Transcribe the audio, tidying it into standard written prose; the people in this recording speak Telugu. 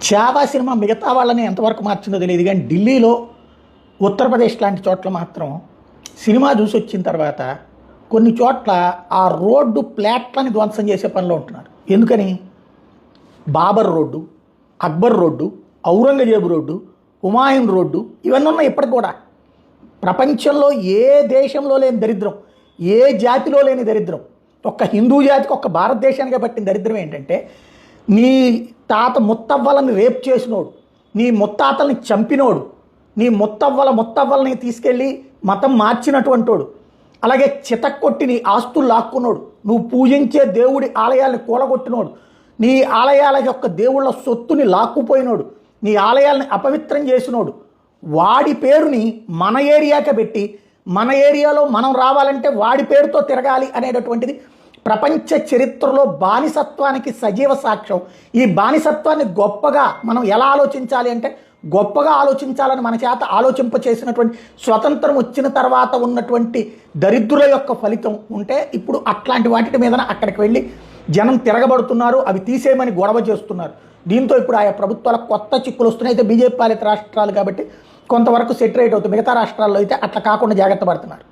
చావా సినిమా మిగతా వాళ్ళని ఎంతవరకు మార్చిందో తెలియదు, కానీ ఢిల్లీలో ఉత్తరప్రదేశ్ లాంటి చోట్ల మాత్రం సినిమా చూసి వచ్చిన తర్వాత కొన్ని చోట్ల ఆ రోడ్డు ప్లాట్లని ధ్వంసం చేసే పనిలో ఉంటున్నారు. ఎందుకని? Babur road, Akbar road, Aurangzeb road, Humayun road ఇవన్నీ ఉన్నాయి ఇప్పటికి కూడా. ప్రపంచంలో ఏ దేశంలో లేని దరిద్రం, ఏ జాతిలో లేని దరిద్రం, ఒక్క హిందూ జాతికి ఒక్క భారతదేశానికి పట్టిన దరిద్రం ఏంటంటే, నీ తాత ముత్తవ్వలని రేప్ చేసినోడు, నీ ముత్తాతల్ని చంపినోడు, నీ ముత్తవ్వలని తీసుకెళ్ళి మతం మార్చినటువంటోడు, అలాగే చితక్కొట్టి నీ ఆస్తులు లాక్కున్నోడు, నువ్వు పూజించే దేవుడి ఆలయాల్ని కూలగొట్టినోడు, నీ ఆలయాల యొక్క దేవుళ్ళ సొత్తుని లాక్కుపోయినోడు, నీ ఆలయాల్ని అపవిత్రం చేసినోడు, వాడి పేరుని మన ఏరియాకి పెట్టి మన ఏరియాలో మనం రావాలంటే వాడి పేరుతో తిరగాలి అనేటటువంటిది ప్రపంచ చరిత్రలో బానిసత్వానికి సజీవ సాక్ష్యం. ఈ బానిసత్వాన్ని గొప్పగా మనం ఎలా ఆలోచించాలి అంటే, గొప్పగా ఆలోచించాలని మన చేత ఆలోచింప చేసినటువంటి స్వతంత్రం వచ్చిన తర్వాత ఉన్నటువంటి దరిద్రుల యొక్క ఫలితం ఉంటే ఇప్పుడు అట్లాంటి వాటి మీద అక్కడికి వెళ్ళి జనం తిరగబడుతున్నారు, అవి తీసేయమని గొడవ చేస్తున్నారు. దీంతో ఇప్పుడు ఆయా ప్రభుత్వాల కొత్త చిక్కులు వస్తున్నాయి. అయితే బీజేపీ పాలిత రాష్ట్రాలు కాబట్టి కొంతవరకు సెటరేట్ అవుతుంది, మిగతా రాష్ట్రాల్లో అయితే అట్లా కాకుండా జాగ్రత్త పడుతున్నారు.